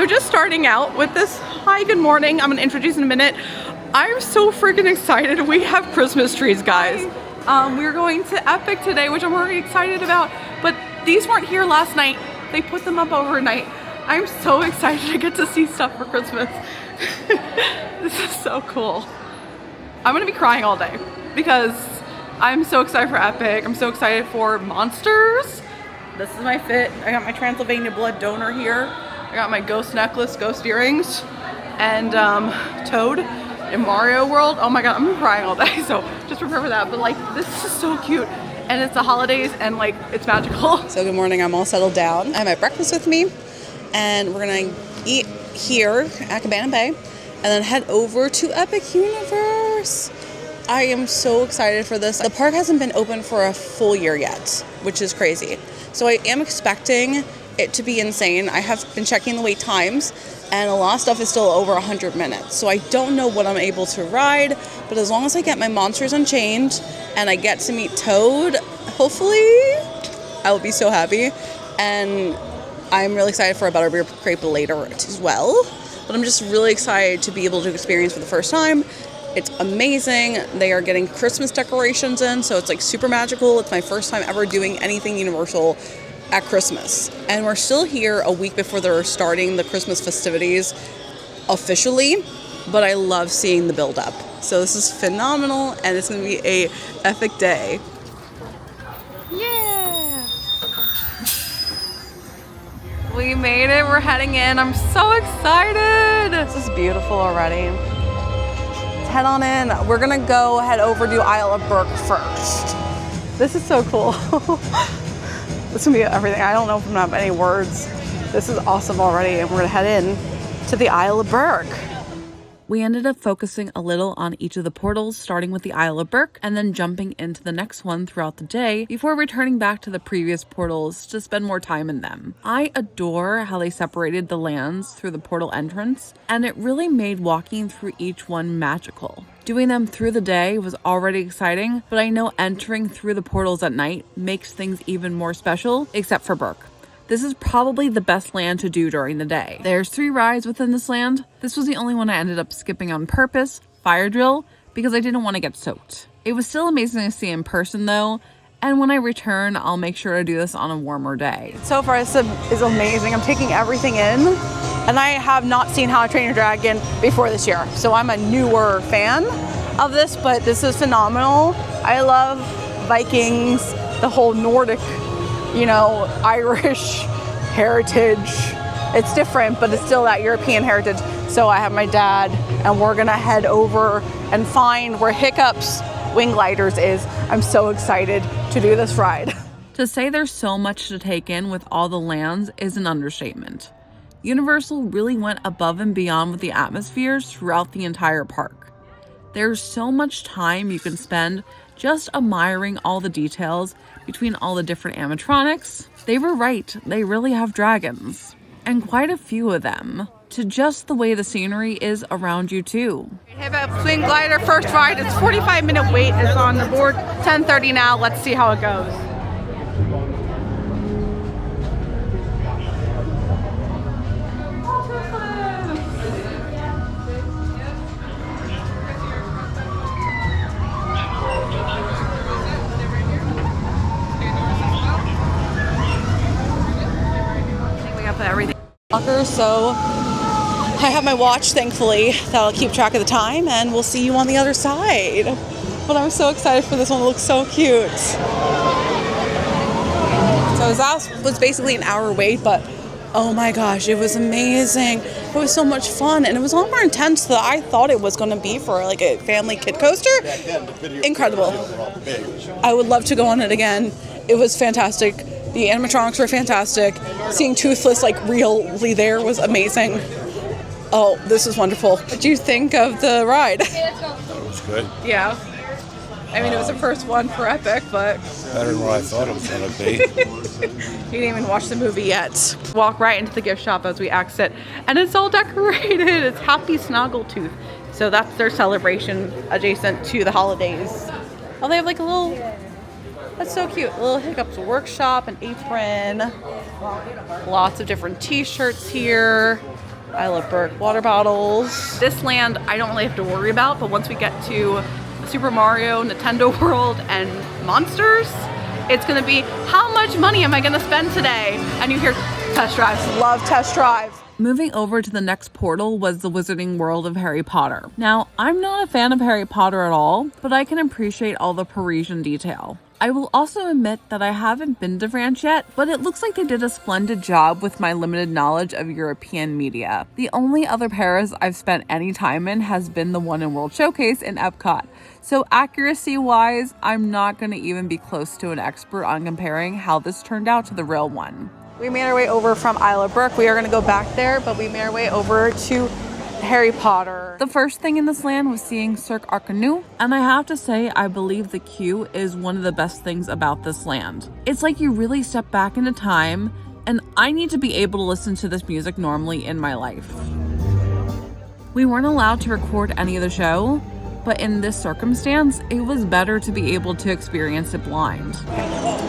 So just starting out with this, hi, good morning. I'm gonna introduce in a minute. I'm so freaking excited. We have Christmas trees, guys. We're going to Epic today, which I'm already excited about, but these weren't here last night. They put them up overnight. I'm so excited to get to see stuff for Christmas. This is so cool. I'm gonna be crying all day because I'm so excited for Epic. I'm so excited for Monsters. This is my fit. I got my Transylvania blood donor here. I got my ghost necklace, ghost earrings, and Toad in Mario World. Oh my god, I'm crying all day, so just prepare for that. But like, this is so cute. And it's the holidays and like, it's magical. So good morning, I'm all settled down. I have my breakfast with me and we're gonna eat here at Cabana Bay and then head over to Epic Universe. I am so excited for this. The park hasn't been open for a full year yet, which is crazy. So I am expecting it to be insane. I have been checking the wait times and a lot of stuff is still over 100 minutes. So I don't know what I'm able to ride, but as long as I get my Monsters Unchained and I get to meet Toad, hopefully I will be so happy. And I'm really excited for a Butterbeer Crepe later as well. But I'm just really excited to be able to experience for the first time. It's amazing. They are getting Christmas decorations in, so it's like super magical. It's my first time ever doing anything Universal at Christmas. And we're still here a week before they're starting the Christmas festivities officially, but I love seeing the build up. So this is phenomenal and it's gonna be a epic day. Yeah! We made it, we're heading in. I'm so excited. This is beautiful already. Head on in. We're gonna go head over to Isle of Berk first. This is so cool. This is gonna be everything. I don't know if I'm gonna have any words. This is awesome already, and we're gonna head in to the Isle of Berk. We ended up focusing a little on each of the portals, starting with the Isle of Berk and then jumping into the next one throughout the day before returning back to the previous portals to spend more time in them. I adore how they separated the lands through the portal entrance, and it really made walking through each one magical. Doing them through the day was already exciting, but I know entering through the portals at night makes things even more special, except for Berk. This is probably the best land to do during the day. There's 3 rides within this land. This was the only one I ended up skipping on purpose, Fire Drill, because I didn't want to get soaked. It was still amazing to see in person though, and when I return, I'll make sure to do this on a warmer day. So far this is amazing. I'm taking everything in, and I have not seen How to Train Your Dragon before this year, so I'm a newer fan of this, but this is phenomenal. I love Vikings, the whole Nordic, you know, Irish heritage. It's different, but it's still that European heritage. So I have my dad, and we're gonna head over and find where Hiccup's Wing Gliders is. I'm so excited to do this ride. To say there's so much to take in with all the lands is an understatement. Universal really went above and beyond with the atmospheres throughout the entire park. There's so much time you can spend just admiring all the details between all the different animatronics. They were right, they really have dragons. And quite a few of them. To just the way the scenery is around you too. We have a Wing Glider first ride. It's 45-minute wait. It's on the board. 10:30 now. Let's see how it goes. Everything. So I have my watch, thankfully, that'll keep track of the time, and we'll see you on the other side. But I'm so excited for this one. It looks so cute. So that was basically an hour wait, but oh my gosh, it was amazing. It was so much fun, and it was a lot more intense than I thought it was going to be for like a family kid coaster. Incredible. I would love to go on it again. It was fantastic. The animatronics were fantastic. Seeing Toothless like really there was amazing. Oh, this is wonderful. What did you think of the ride? It was good. Yeah. I mean, it was the first one for Epic, but... Better than what I thought it was going to be. You didn't even watch the movie yet. Walk right into the gift shop as we exit, and it's all decorated. It's Happy Snaggletooth. So that's their celebration adjacent to the holidays. Oh, they have like a little... That's so cute. A little Hiccup's workshop, an apron. Lots of different t-shirts here. Isle of Berk water bottles. This land I don't really have to worry about, but once we get to Super Mario, Nintendo World, and Monsters, it's gonna be, how much money am I gonna spend today? And you hear test drives. Love test drives. Moving over to the next portal was the Wizarding World of Harry Potter. Now, I'm not a fan of Harry Potter at all, but I can appreciate all the Parisian detail. I will also admit that I haven't been to France yet, but it looks like they did a splendid job with my limited knowledge of European media. The only other Paris I've spent any time in has been the one in World Showcase in Epcot. So accuracy-wise, I'm not going to even be close to an expert on comparing how this turned out to the real one. We made our way over from Isle of Berk. We are going to go back there, but we made our way over to Harry Potter. The first thing in this land was seeing Cirque Arcanu, and I have to say I believe the queue is one of the best things about this land. It's like you really step back into time, and I need to be able to listen to this music normally in my life. We weren't allowed to record any of the show, but in this circumstance, it was better to be able to experience it blind.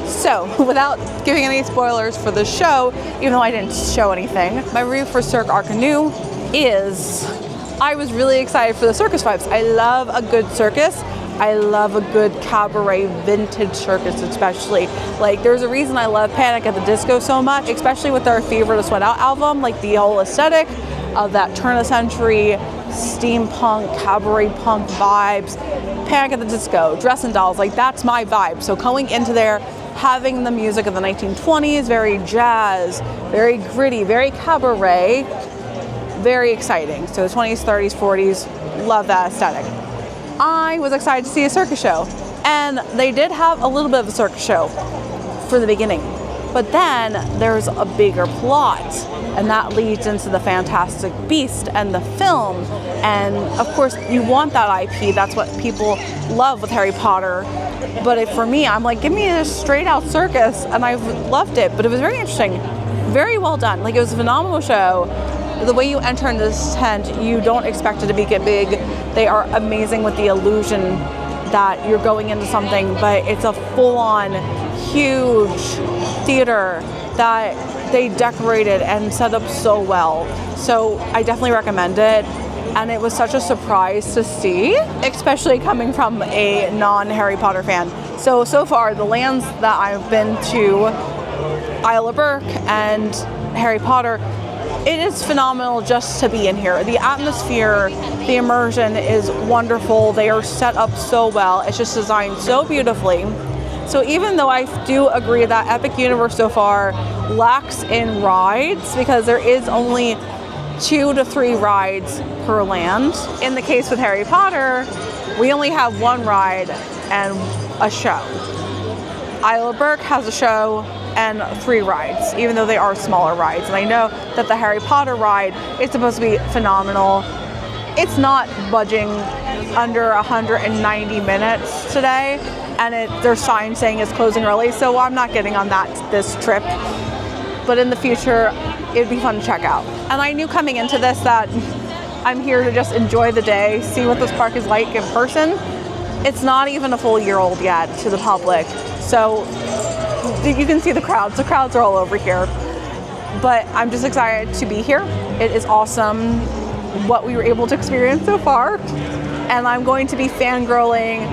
So, without giving any spoilers for the show, even though I didn't show anything, my review for Cirque Arcanu is I was really excited for the circus vibes. I love a good circus. I love a good cabaret vintage circus, especially. Like, there's a reason I love Panic at the Disco so much, especially with their Fever to Sweat Out album, like the whole aesthetic of that turn of the century steampunk, cabaret punk vibes. Panic at the Disco, Dressin' Dolls, like that's my vibe. So going into there, having the music of the 1920s, very jazz, very gritty, very cabaret, very exciting. So 20s, 30s, 40s, love that aesthetic. I was excited to see a circus show, and they did have a little bit of a circus show for the beginning, but then there's a bigger plot, and that leads into the Fantastic Beast and the film. And of course you want that IP, that's what people love with Harry Potter. But for me, I'm like, give me a straight out circus, and I've loved it. But it was very interesting, very well done. Like, it was a phenomenal show. The way you enter into this tent, you don't expect it to be big. They are amazing with the illusion that you're going into something, but it's a full-on huge theater that they decorated and set up so well. So I definitely recommend it. And it was such a surprise to see, especially coming from a non-Harry Potter fan. So far, the lands that I've been to, Isle of Berk and Harry Potter, it is phenomenal just to be in here. The atmosphere, the immersion is wonderful. They are set up so well. It's just designed so beautifully. So even though I do agree that Epic Universe so far lacks in rides, because there is only 2 to 3 rides per land. In the case with Harry Potter, we only have 1 ride and a show. Isle of Berk has a show and 3 rides, even though they are smaller rides. And I know that the Harry Potter ride is supposed to be phenomenal. It's not budging under 190 minutes today, and there's signs saying it's closing early, so I'm not getting on this trip. But in the future, it'd be fun to check out. And I knew coming into this that I'm here to just enjoy the day, see what this park is like in person. It's not even a full year old yet to the public, so you can see the crowds. The crowds are all over here. But I'm just excited to be here. It is awesome what we were able to experience so far, and I'm going to be fangirling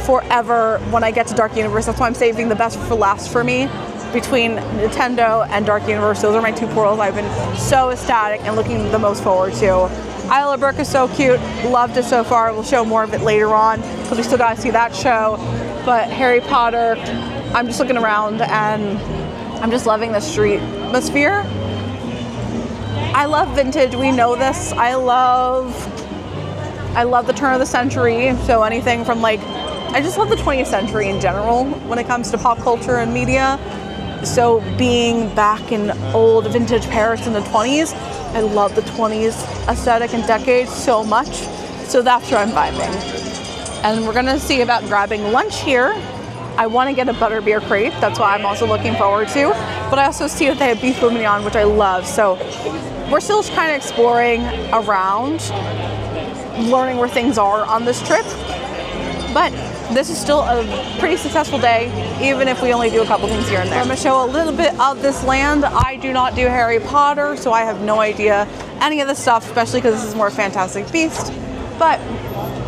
forever when I get to Dark Universe. That's why I'm saving the best for last for me. Between Nintendo and Dark Universe, those are my 2 portals I've been so ecstatic and looking the most forward to. Isle of Berk is so cute, loved it so far. We'll show more of it later on because we still got to see that show. But Harry Potter, I'm just looking around and I'm just loving the street atmosphere. I love vintage, we know this. I love the turn of the century, so anything from I just love the 20th century in general when it comes to pop culture and media. So being back in old vintage Paris in the 20s, I love the 20s aesthetic and decade so much. So that's where I'm vibing. And we're gonna see about grabbing lunch here. I wanna get a butterbeer crepe, that's what I'm also looking forward to. But I also see that they have beef bourguignon, which I love. So we're still kind of exploring around, learning where things are on this trip. But this is still a pretty successful day, even if we only do a couple things here and there. I'm gonna show a little bit of this land. I do not do Harry Potter, so I have no idea any of this stuff, especially because this is more Fantastic Beasts. But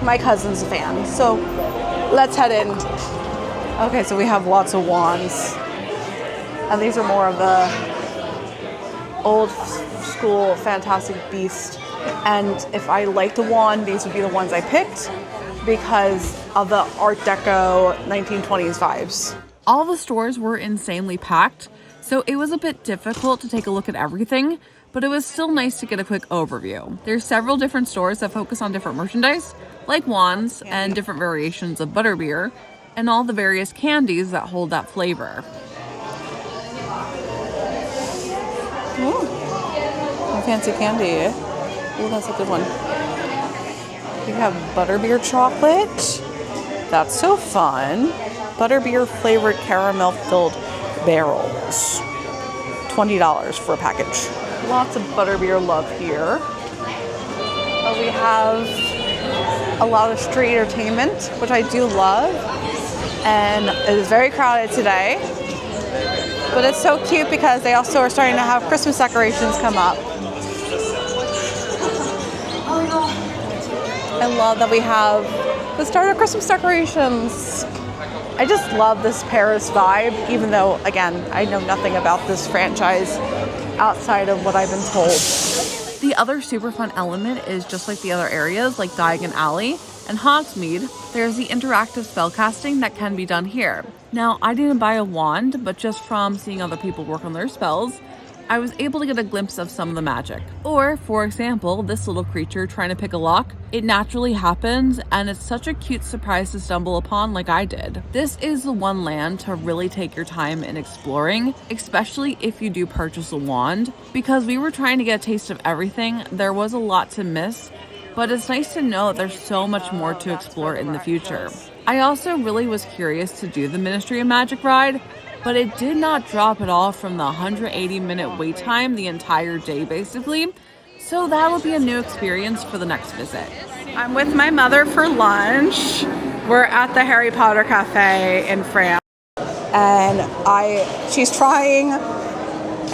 my cousin's a fan, so let's head in. Okay, so we have lots of wands. And these are more of the old school Fantastic Beast. And if I like the wand, these would be the ones I picked because of the Art Deco 1920s vibes. All the stores were insanely packed, so it was a bit difficult to take a look at everything, but it was still nice to get a quick overview. There's several different stores that focus on different merchandise, like wands and different variations of butterbeer, and all the various candies that hold that flavor. Ooh, a fancy candy. Ooh, that's a good one. We have butterbeer chocolate. That's so fun. Butterbeer flavored caramel filled barrels. $20 for a package. Lots of butterbeer love here. We have a lot of street entertainment, which I do love. And it is very crowded today. But it's so cute because they also are starting to have Christmas decorations come up. I love that we have the start of Christmas decorations. I just love this Paris vibe, even though, again, I know nothing about this franchise outside of what I've been told. The other super fun element is just like the other areas, like Diagon Alley and Hogsmeade, there's the interactive spellcasting that can be done here. Now, I didn't buy a wand, but just from seeing other people work on their spells, I was able to get a glimpse of some of the magic. Or, for example, this little creature trying to pick a lock. It naturally happens, and it's such a cute surprise to stumble upon like I did. This is the one land to really take your time in exploring, especially if you do purchase a wand. Because we were trying to get a taste of everything, there was a lot to miss, but it's nice to know that there's so much more to explore in the future. I also really was curious to do the Ministry of Magic ride, but it did not drop at all from the 180-minute wait time the entire day, basically. So that'll be a new experience for the next visit. I'm with my mother for lunch. We're at the Harry Potter Cafe in France. And she's trying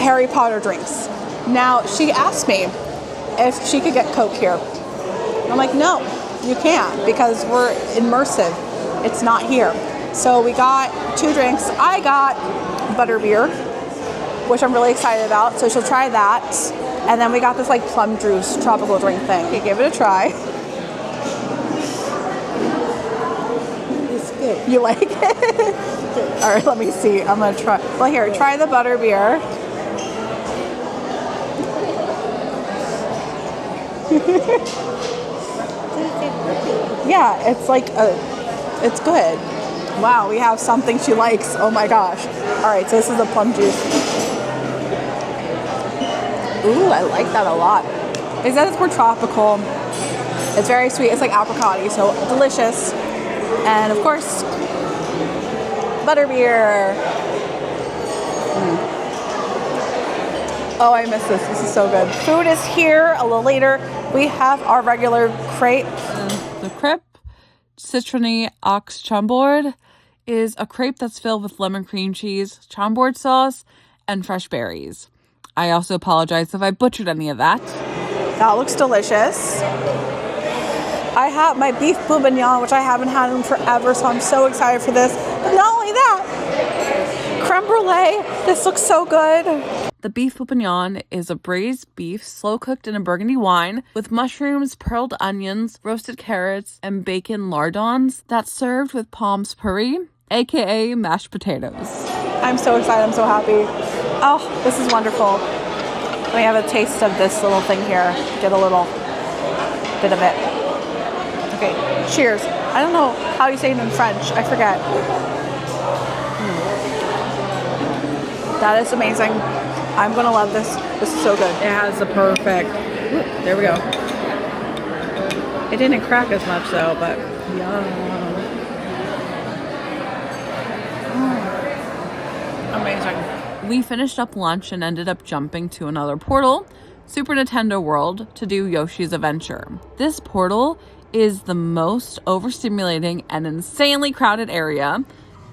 Harry Potter drinks. Now, she asked me if she could get Coke here. I'm like, no, you can't, because we're immersive. It's not here. So we got 2 drinks. I got butterbeer, which I'm really excited about. So she'll try that. And then we got this like plum juice tropical drink thing. Okay, give it a try. It's good. You like it? All right, let me see. I'm gonna try. Well, here, try the butterbeer. Yeah, it's like it's good. Wow, we have something she likes. Oh my gosh. All right, so this is the plum juice. Ooh, I like that a lot. It says it's more tropical. It's very sweet. It's like apricot-y, so delicious. And of course, butterbeer. Oh, I miss this. This is so good. Food is here a little later. We have our regular crepe. The crepe Citrony Ox Chambord is a crepe that's filled with lemon cream cheese, Chambord sauce, and fresh berries. I also apologize if I butchered any of that. That looks delicious. I have my beef bourguignon, which I haven't had in forever, so I'm so excited for this. But not only that, creme brulee. This looks so good. The beef bourguignon is a braised beef slow cooked in a burgundy wine with mushrooms, pearled onions, roasted carrots, and bacon lardons that's served with Palms puree, aka mashed potatoes. I'm so excited. I'm so happy. Oh, this is wonderful. Let me have a taste of this little thing here. Get a little bit of it. Okay, cheers. I don't know how you say it in French. I forget. That is amazing. I'm gonna love this. This is so good. It has the perfect. There we go. It didn't crack as much though, but yum. Amazing. We finished up lunch and ended up jumping to another portal Super Nintendo World to do Yoshi's Adventure. This portal is the most overstimulating and insanely crowded area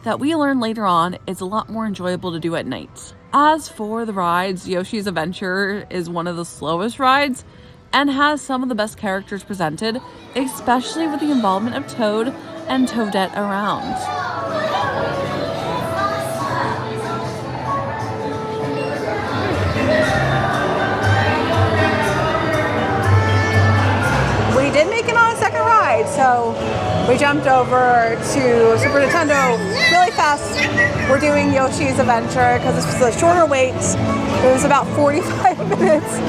that we learn later on is a lot more enjoyable to do at night. As for the rides, Yoshi's Adventure is one of the slowest rides and has some of the best characters presented, especially with the involvement of Toad and Toadette around. We did make it on a second ride, so we jumped over to Super Nintendo really fast. We're doing Yoshi's Adventure because this was a shorter wait. It was about 45 minutes,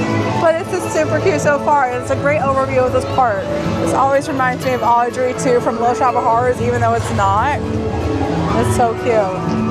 but it's just super cute so far. It's a great overview of this park. This always reminds me of Audrey too from Little Shop of Horrors, even though it's not. It's so cute.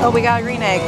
Oh, we got a green egg.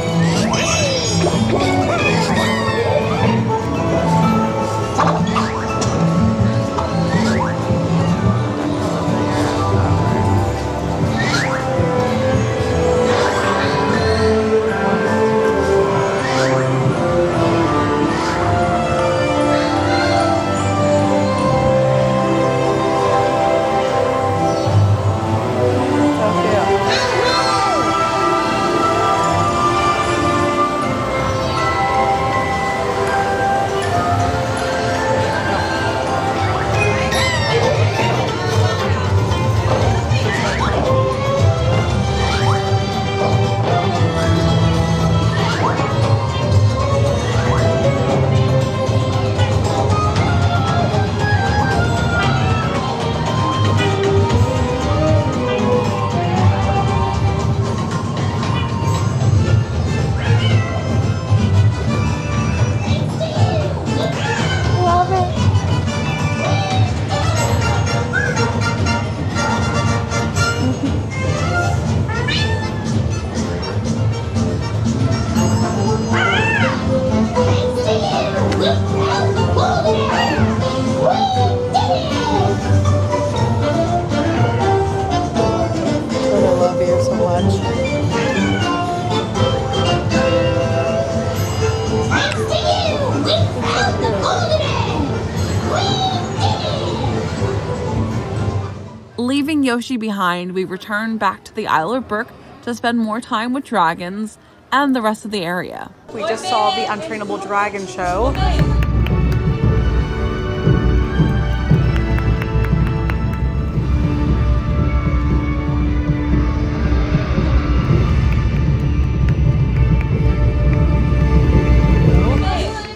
Leaving Yoshi behind, we return back to the Isle of Berk to spend more time with dragons and the rest of the area. We just saw the Untrainable Dragon show.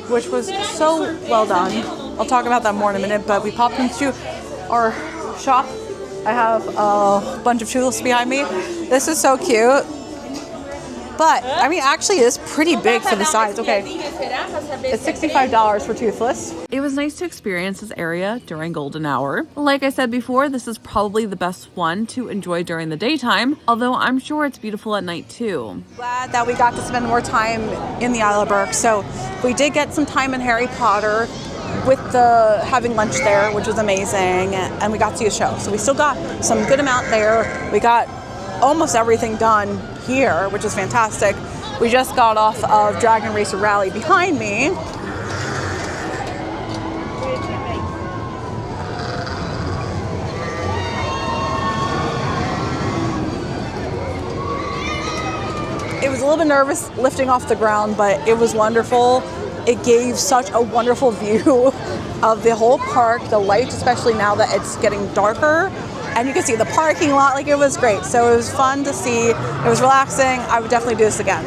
Which was so well done. I'll talk about that more in a minute, but we popped into our shop. I have a bunch of tulips behind me. This is so cute. But, I mean, actually it's pretty big for the size. Okay, it's $65 for Toothless. It was nice to experience this area during golden hour. Like I said before, this is probably the best one to enjoy during the daytime, although I'm sure it's beautiful at night too. Glad that we got to spend more time in the Isle of Berk. So we did get some time in Harry Potter with having lunch there, which was amazing, and we got to see a show. So we still got some good amount there. We got almost everything done here, which is fantastic. We just got off of Dragon Racer Rally behind me. It was a little bit nervous lifting off the ground, but it was wonderful. It gave such a wonderful view of the whole park, the lights, especially now that it's getting darker. And you can see the parking lot, like it was great. So it was fun to see. It was relaxing. I would definitely do this again.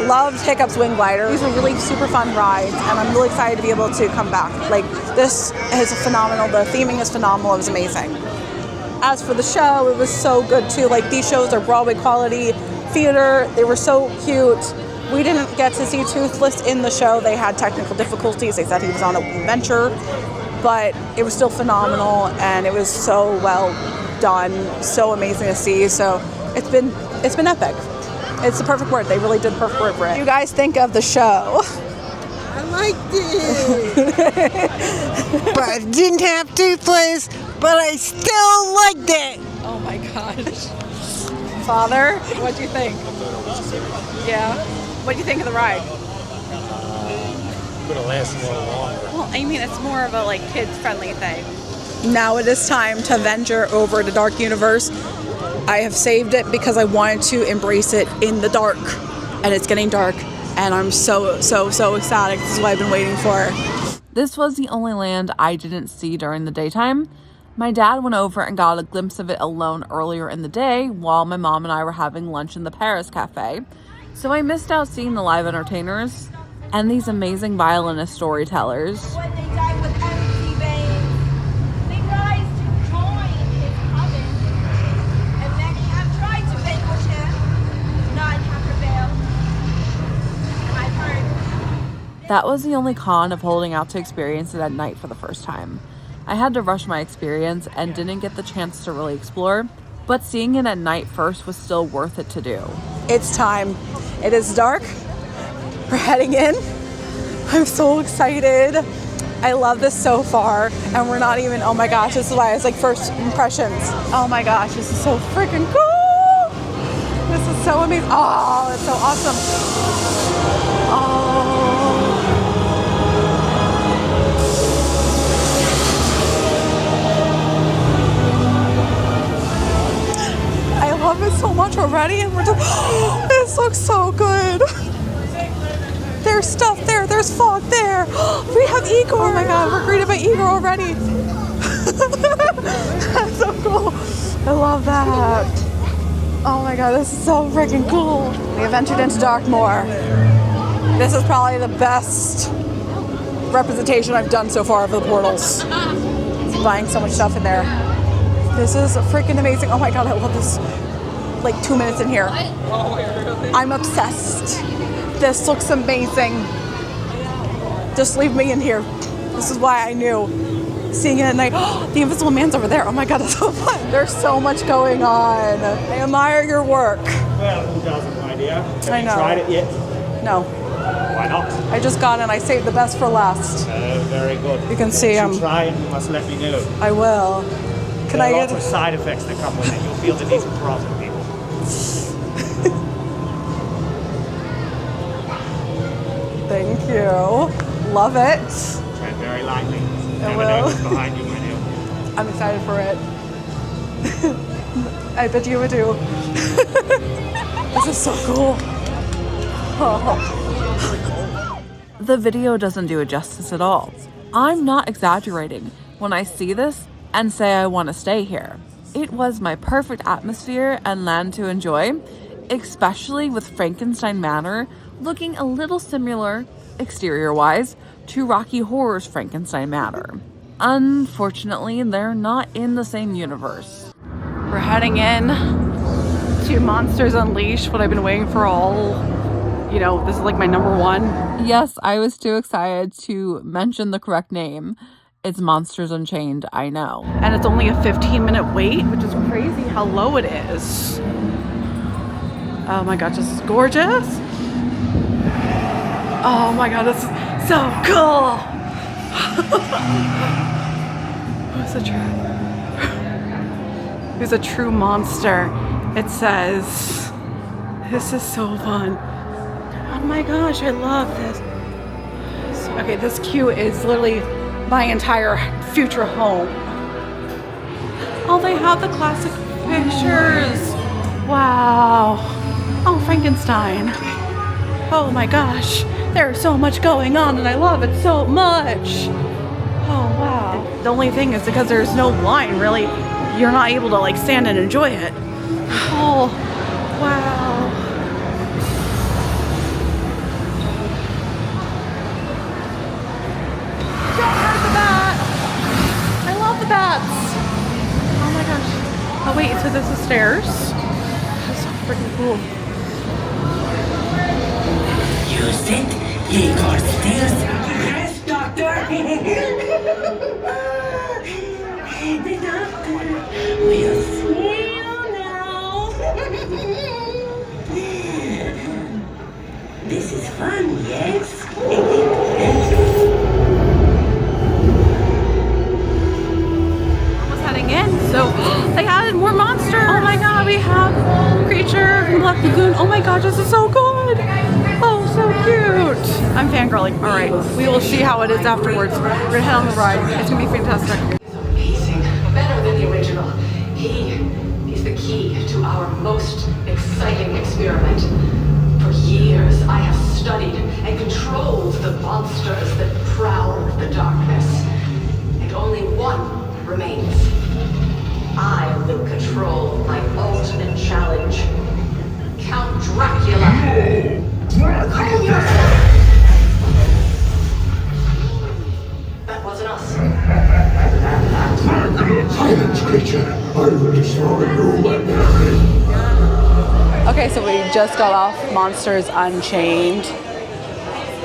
Loved Hiccup's Wing Glider. These were really super fun rides, and I'm really excited to be able to come back. Like, this is phenomenal. The theming is phenomenal. It was amazing. As for the show, it was so good too. Like, these shows are Broadway quality theater. They were so cute. We didn't get to see Toothless in the show. They had technical difficulties. They said he was on a adventure. but it was still phenomenal, and it was so well done, so amazing to see. So it's been epic. It's the perfect word. They really did the perfect word for it. What do you guys think of the show? I liked it. But I didn't have Toothless, but I still liked it. Oh my gosh. Father, what do you think? Yeah. What do you think of the ride? Could have lasted a little longer. Well, I mean, it's more of a like kids-friendly thing. Now it is time to venture over to Dark Universe. I have saved it because I wanted to embrace it in the dark, and it's getting dark, and I'm so ecstatic. This is what I've been waiting for. This was the only land I didn't see during the daytime. My dad went over and got a glimpse of it alone earlier in the day while my mom and I were having lunch in the Paris Cafe. So I missed out seeing the live entertainers and these amazing violinist storytellers. When they die with empty veins, they rise to join his coven. And many have tried to vanquish him, none have prevailed. I've heard. That was the only con of holding out to experience it at night for the first time. I had to rush my experience and didn't get the chance to really explore, but seeing it at night first was still worth it to do. It's time. It is dark. We're heading in. I'm so excited. I love this so far, and we're not even, oh my gosh, this is why it's like first impressions. Oh my gosh, this is so freaking cool. This is so amazing. Oh, it's so awesome. Oh. I love it so much already, and we're just, this looks so good. There's stuff there, there's fog there. We have Igor. Oh my god, we're greeted by Igor already. That's so cool. I love that. Oh my god, this is so freaking cool. We have entered into Darkmoor. This is probably the best representation I've done so far of the portals. Buying so much stuff in there. This is freaking amazing. Oh my god, I love this. Like 2 minutes in here. I'm obsessed. This looks amazing. Just leave me in here. This is why I knew. Seeing it at night. Oh, the Invisible Man's over there. Oh my god, that's so fun. There's so much going on. I admire your work. Well, who doesn't, my dear? Have I you know. tried it yet? No, Why not? I just got in. I saved the best for last. Very good. You can see Once him. you try it, you must let me know. I will. Can There I are get? lots of side effects that come with it. You'll feel the need for profit, people. Thank you. Love it. Tread very lightly. I Never will. know what's behind you, my dear. I'm excited for it. I bet you would too. This is so cool. Oh. The video doesn't do it justice at all. I'm not exaggerating when I see this and say I want to stay here. It was my perfect atmosphere and land to enjoy, especially with Frankenstein Manor looking a little similar, exterior-wise, to Rocky Horror's Frankenstein Manor. Unfortunately, they're not in the same universe. We're heading in to Monsters Unleashed, what I've been waiting for all, you know, this is like my number one. Yes, I was too excited to mention the correct name. It's Monsters Unchained, I know. And it's only a 15-minute wait, which is crazy how low it is. Oh my gosh, this is gorgeous. Oh my god, this is so cool. Who's a true monster? It says, this is so fun. Oh my gosh, I love this. Okay, this queue is literally my entire future home. Oh, they have the classic pictures. Wow. Oh, Frankenstein. Oh my gosh. There's so much going on and I love it so much. Oh, wow. The only thing is because there's no line, really, you're not able to like stand and enjoy it. Oh, wow. Don't hurt the bat. I love the bats. Oh my gosh. Oh wait, so this is stairs. That's so freaking cool. You said he got stairs. Yes, Doctor. doctor. The doctor will see you now. This is fun, yes? Almost heading in, so they added more monsters. Oh my god, we have Creature from Black Lagoon. Oh my god, this is so good. Oh, so cute. I'm fangirling. All right, we will see how it is afterwards. We're gonna head on the ride. It's gonna be fantastic. Amazing. Better than the original. He's the key to our most exciting experiment. For years, I have studied and controlled the monsters that prowl the darkness. And only one remains. I will control my ultimate challenge. Count Dracula. Calm yourself. That wasn't us. Silence, creature! I will destroy you. Okay, so we just got off Monsters Unchained.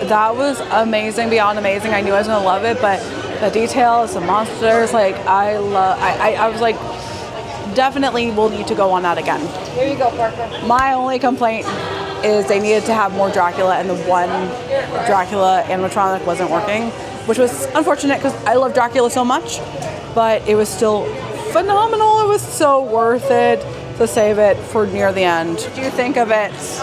That was amazing, beyond amazing. I knew I was gonna love it, but the details, the monsters, like I was like, definitely will need to go on that again. Here you go, Parker. My only complaint is they needed to have more Dracula, and the one Dracula animatronic wasn't working, which was unfortunate because I love Dracula so much, but it was still phenomenal. It was so worth it to save it for near the end. What do you think of it? It's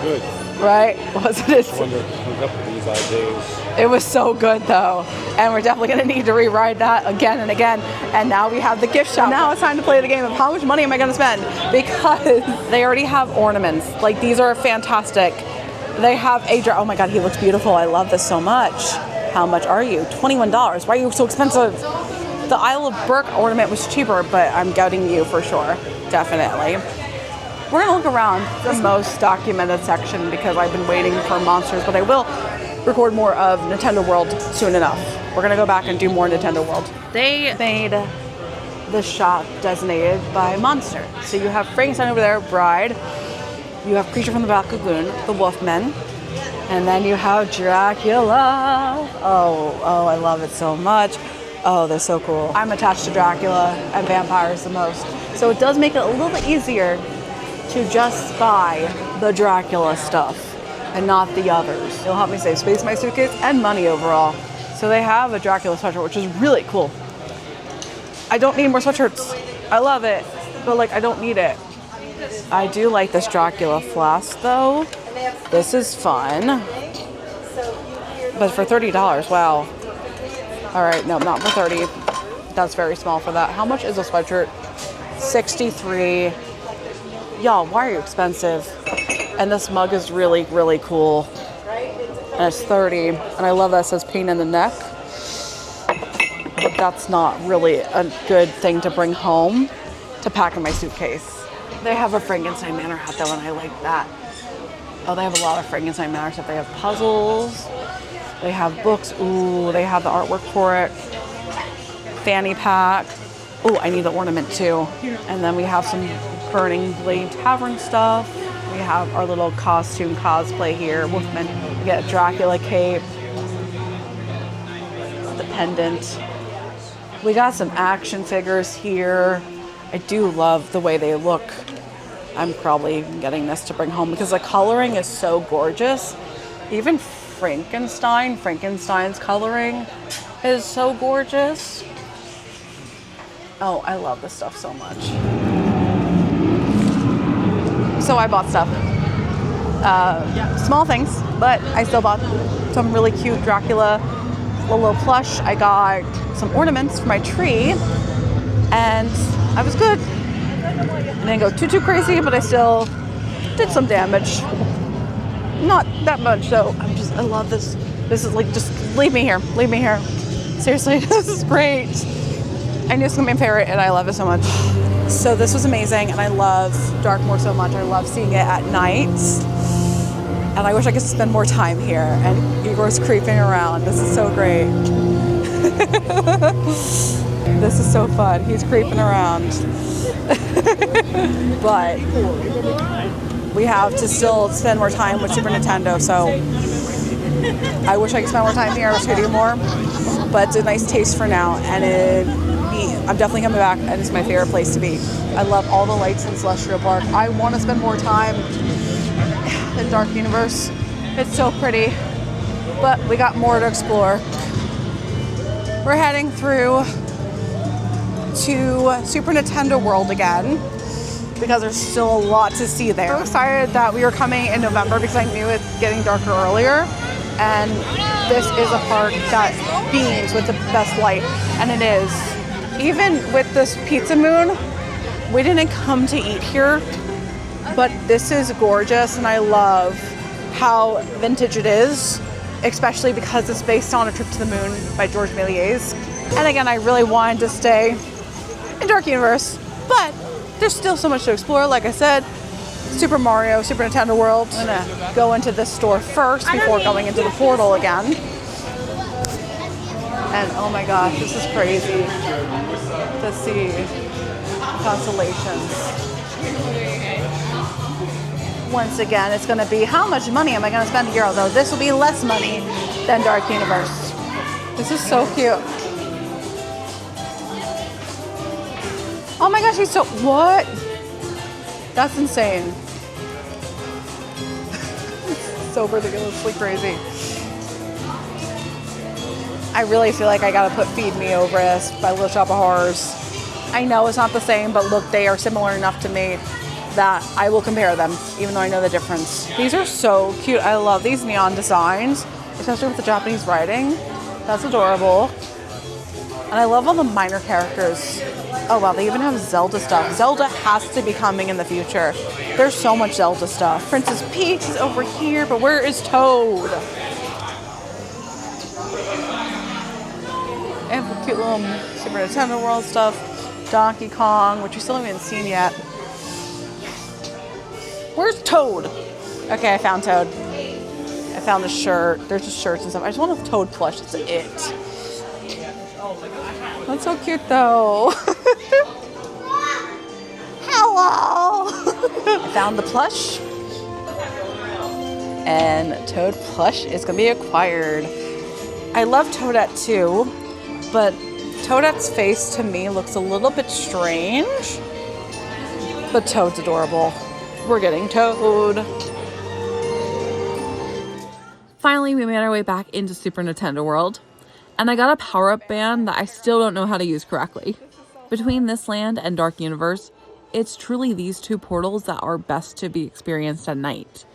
good. Right? Wasn't it? I wonder who comes up with these ideas. It was so good though, and we're definitely going to need to rewrite that again and again. And now we have the gift shop. Now it's time to play the game of how much money am I going to spend, because they already have ornaments. Like, these are fantastic. They have oh my god, he looks beautiful. I love this so much. How much are you? $21. Why are you so expensive? The Isle of Berk ornament was cheaper, but I'm doubting you for sure. Definitely. We're gonna look around the most documented section because I've been waiting for monsters, but I will record more of Nintendo World soon enough. We're gonna go back and do more Nintendo World. They made the shop designated by monster. So you have Frankenstein over there, Bride. You have Creature from the Black Lagoon, the Wolfman. And then you have Dracula. Oh, I love it so much. Oh, they're so cool. I'm attached to Dracula and vampires the most. So it does make it a little bit easier to just buy the Dracula stuff and not the others. It'll help me save space in my suitcase and money overall. So they have a Dracula sweatshirt, which is really cool. I don't need more sweatshirts. I love it, but like, I don't need it. I do like this Dracula flask though. This is fun. But for $30, wow. All right, no, not for 30. That's very small for that. How much is a sweatshirt? $63. Y'all, why are you expensive? And this mug is really, really cool. And it's $30. And I love that it says pain in the neck. But that's not really a good thing to bring home to pack in my suitcase. They have a Frankenstein Manor hat though, and I like that. Oh, they have a lot of Frankenstein Manor stuff. They have puzzles. They have books. Ooh, they have the artwork for it. Fanny pack. Ooh, I need the ornament too. And then we have some Burning Blade Tavern stuff. We have our little costume cosplay here. Wolfman. We get a Dracula cape. The pendant. We got some action figures here. I do love the way they look. I'm probably getting this to bring home because the coloring is so gorgeous. Even Frankenstein's coloring is so gorgeous. Oh, I love this stuff so much. So I bought stuff. Small things, but I still bought some really cute Dracula little plush. I got some ornaments for my tree, and I was good. I didn't go too crazy, but I still did some damage. Not that much though. I love this. This is like, just leave me here. Leave me here. Seriously, this is great. I knew it's gonna be my favorite and I love it so much. So this was amazing, and I love Darkmoor so much. I love seeing it at night. And I wish I could spend more time here. And Igor's creeping around. This is so great. This is so fun. He's creeping around. But we have to still spend more time with Super Nintendo, so I wish I could spend more time here. I wish I could do more, but it's a nice taste for now, and I'm definitely coming back, and it's my favorite place to be. I love all the lights in Celestial Park. I want to spend more time in Dark Universe. It's so pretty, but we got more to explore. We're heading through to Super Nintendo World again because there's still a lot to see there. I'm so excited that we were coming in November because I knew it's getting darker earlier, and this is a park that beams with the best light, and it is. Even with this pizza moon, we didn't come to eat here, but this is gorgeous, and I love how vintage it is, especially because it's based on A Trip to the Moon by George Méliès. And again, I really wanted to stay in Dark Universe, but there's still so much to explore. Like I said, Super Nintendo World. I'm gonna go into this store first before going into the portal again. And oh my gosh, this is crazy to see constellations. Once again, it's gonna be how much money am I gonna spend here? Although this will be less money than Dark Universe. This is so cute. Oh my gosh, he's so, what? That's insane. So ridiculously crazy. I really feel like I gotta put Feed Me over this by Little Shop of Horrors. I know it's not the same, but look, they are similar enough to me that I will compare them, even though I know the difference. These are so cute. I love these neon designs, especially with the Japanese writing. That's adorable. And I love all the minor characters. Oh wow, they even have Zelda stuff. Zelda has to be coming in the future. There's so much Zelda stuff. Princess Peach is over here, but where is Toad? And the cute little Super Nintendo World stuff. Donkey Kong, which we still haven't even seen yet. Where's Toad? Okay, I found Toad. I found a shirt. There's just shirts and stuff. I just want a Toad plush. That's it. That's so cute, though. Hello. I found the plush. And Toad plush is going to be acquired. I love Toadette, too. But Toadette's face, to me, looks a little bit strange. But Toad's adorable. We're getting Toad. Finally, we made our way back into Super Nintendo World, and I got a power-up band that I still don't know how to use correctly. Between this land and Dark Universe, it's truly these two portals that are best to be experienced at night.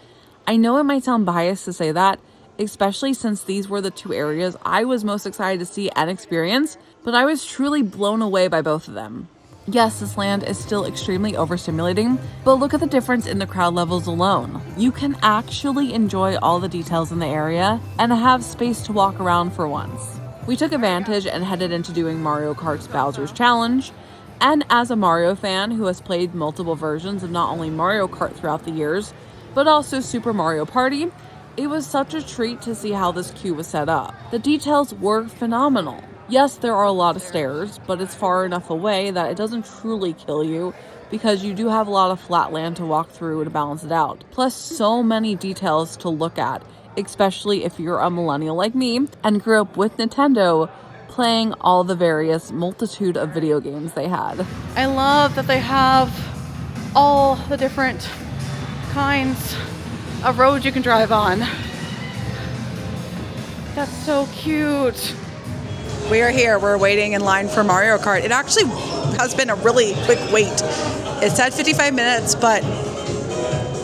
I know it might sound biased to say that, especially since these were the two areas I was most excited to see and experience, but I was truly blown away by both of them. Yes, this land is still extremely overstimulating, but look at the difference in the crowd levels alone. You can actually enjoy all the details in the area and have space to walk around for once. We took advantage and headed into doing Mario Kart's Bowser's Challenge, and as a Mario fan who has played multiple versions of not only Mario Kart throughout the years, but also Super Mario Party, it was such a treat to see how this queue was set up. The details were phenomenal. Yes, there are a lot of stairs, but it's far enough away that it doesn't truly kill you because you do have a lot of flat land to walk through to balance it out. Plus, so many details to look at, especially if you're a millennial like me and grew up with Nintendo playing all the various multitude of video games they had. I love that they have all the different kinds of roads you can drive on. That's so cute. We are here. We're waiting in line for Mario Kart. It actually has been a really quick wait. It said 55 minutes, but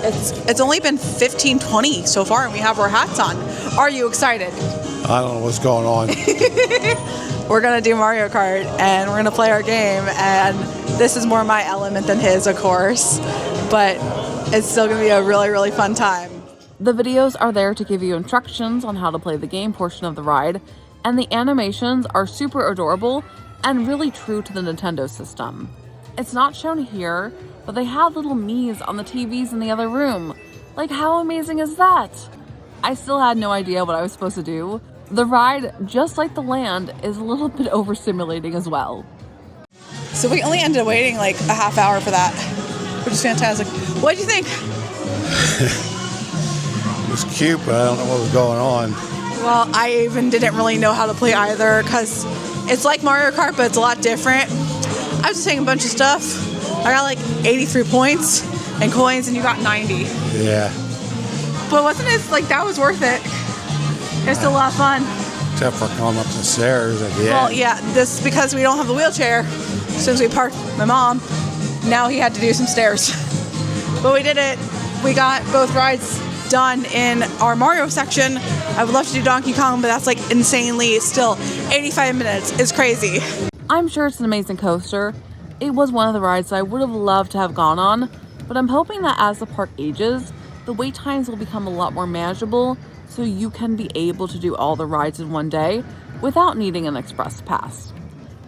it's only been 15-20 so far, and we have our hats on. Are you excited? I don't know what's going on. We're going to do Mario Kart, and we're going to play our game, and this is more my element than his, of course, but it's still going to be a really, really fun time. The videos are there to give you instructions on how to play the game portion of the ride, and the animations are super adorable and really true to the Nintendo system. It's not shown here, but they have little Miis on the TVs in the other room. Like, how amazing is that? I still had no idea what I was supposed to do. The ride, just like the land, is a little bit overstimulating as well. So we only ended up waiting like a half hour for that, which is fantastic. What did you think? It was cute, but I don't know what was going on. Well, I even didn't really know how to play either because it's like Mario Kart, but it's a lot different. I was just saying a bunch of stuff. I got like 83 points and coins, and you got 90. Yeah. But wasn't it like that was worth it? It was still a lot of fun. Except for going up the stairs at the Well, end. yeah, this because we don't have the wheelchair since we parked my mom. Now he had to do some stairs. But we did it. We got both rides done in our Mario section. I would love to do Donkey Kong, but that's like insanely still 85 minutes. It's crazy. I'm sure it's an amazing coaster. It was one of the rides that I would have loved to have gone on, but I'm hoping that as the park ages, the wait times will become a lot more manageable so you can be able to do all the rides in one day without needing an express pass.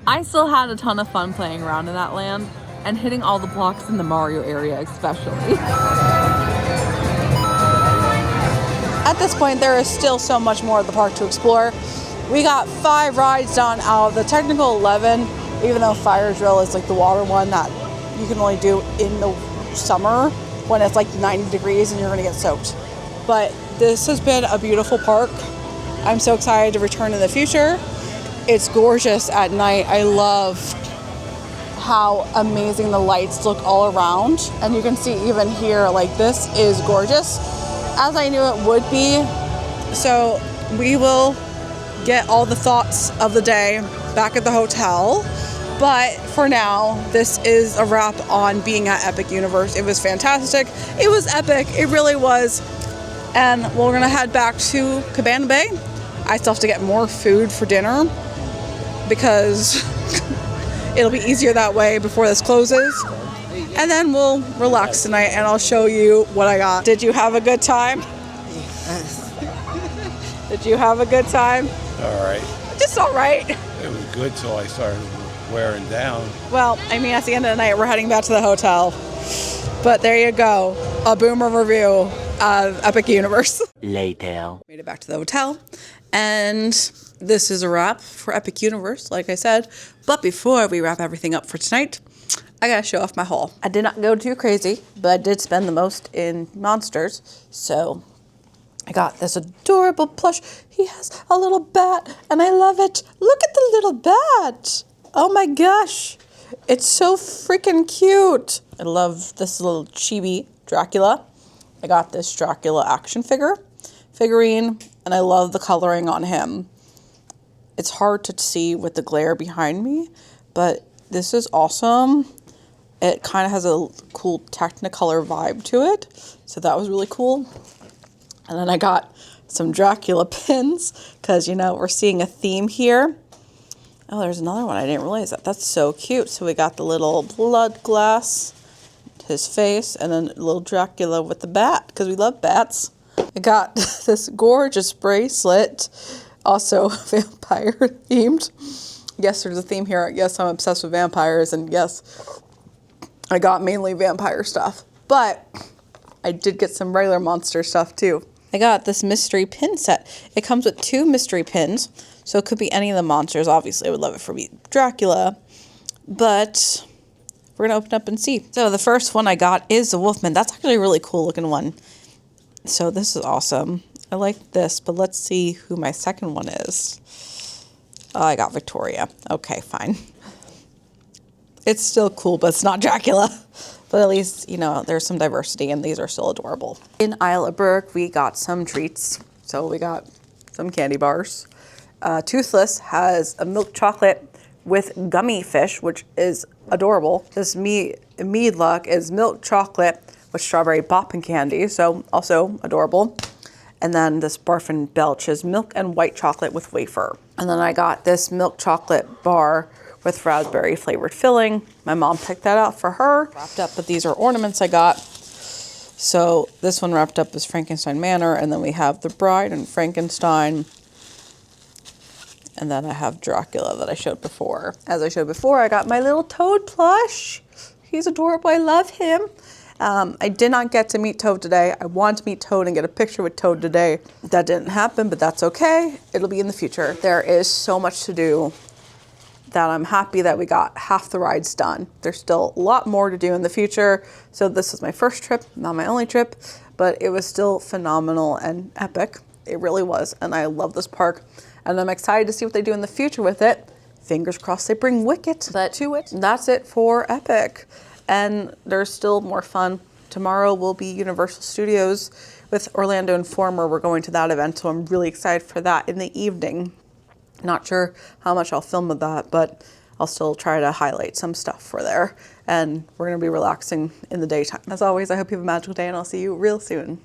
I still had a ton of fun playing around in that land and hitting all the blocks in the Mario area especially. At this point, there is still so much more of the park to explore. We got 5 rides done out of the technical 11, even though Fire Drill is like the water one that you can only do in the summer when it's like 90 degrees and you're gonna get soaked. But this has been a beautiful park. I'm so excited to return in the future. It's gorgeous at night. I love how amazing the lights look all around. And you can see even here, like this is gorgeous, as I knew it would be. So we will get all the thoughts of the day back at the hotel. But for now, this is a wrap on being at Epic Universe. It was fantastic. It was epic. It really was. And we're gonna head back to Cabana Bay. I still have to get more food for dinner because it'll be easier that way before this closes. And then we'll relax tonight and I'll show you what I got. Did you have a good time? Did you have a good time? All right. Just all right. It was good till I started wearing down. Well, I mean, at the end of the night, we're heading back to the hotel. But there you go. A boomer review of Epic Universe. Later. Made it back to the hotel. And this is a wrap for Epic Universe, like I said. But before we wrap everything up for tonight, I gotta show off my haul. I did not go too crazy, but I did spend the most in monsters. So I got this adorable plush. He has a little bat and I love it. Look at the little bat. Oh my gosh. It's so freaking cute. I love this little chibi Dracula. I got this Dracula action figurine, and I love the coloring on him. It's hard to see with the glare behind me, but this is awesome. It kind of has a cool Technicolor vibe to it, so that was really cool. And then I got some Dracula pins, because, you know, we're seeing a theme here. Oh, there's another one. I didn't realize that. That's so cute. So we got the little blood glass, his face, and then little Dracula with the bat, because we love bats. I got this gorgeous bracelet, also vampire themed. Yes, there's a theme here. Yes, I'm obsessed with vampires, and yes, I got mainly vampire stuff. But I did get some regular monster stuff too. I got this mystery pin set. It comes with 2 mystery pins, so it could be any of the monsters. Obviously, I would love it for Dracula, but we're gonna open up and see. So the first one I got is the Wolfman. That's actually a really cool looking one. So this is awesome. I like this, but let's see who my second one is. Oh, I got Victoria. Okay, fine. It's still cool, but it's not Dracula. But at least, you know, there's some diversity, and these are still adorable. In Isle of Berk, we got some treats. So we got some candy bars. Toothless has a milk chocolate with gummy fish, which is adorable. This mead luck is milk chocolate with strawberry boppin' candy, so also adorable. And then this Barf and Belch is milk and white chocolate with wafer. And then I got this milk chocolate bar with raspberry flavored filling. My mom picked that out for her. Wrapped up, but these are ornaments I got. So this one wrapped up is Frankenstein Manor, and then we have the Bride and Frankenstein. And then I have Dracula that I showed before. As I showed before, I got my little Toad plush. He's adorable, I love him. I did not get to meet Toad today. I wanted to meet Toad and get a picture with Toad today. That didn't happen, but that's okay. It'll be in the future. There is so much to do that I'm happy that we got half the rides done. There's still a lot more to do in the future. So this is my first trip, not my only trip, but it was still phenomenal and epic. It really was. And I love this park. And I'm excited to see what they do in the future with it. Fingers crossed they bring Wicked to it. That's it for Epic. And there's still more fun. Tomorrow will be Universal Studios with Orlando Informer. We're going to that event, so I'm really excited for that in the evening. Not sure how much I'll film of that, but I'll still try to highlight some stuff for there. And we're going to be relaxing in the daytime. As always, I hope you have a magical day, and I'll see you real soon.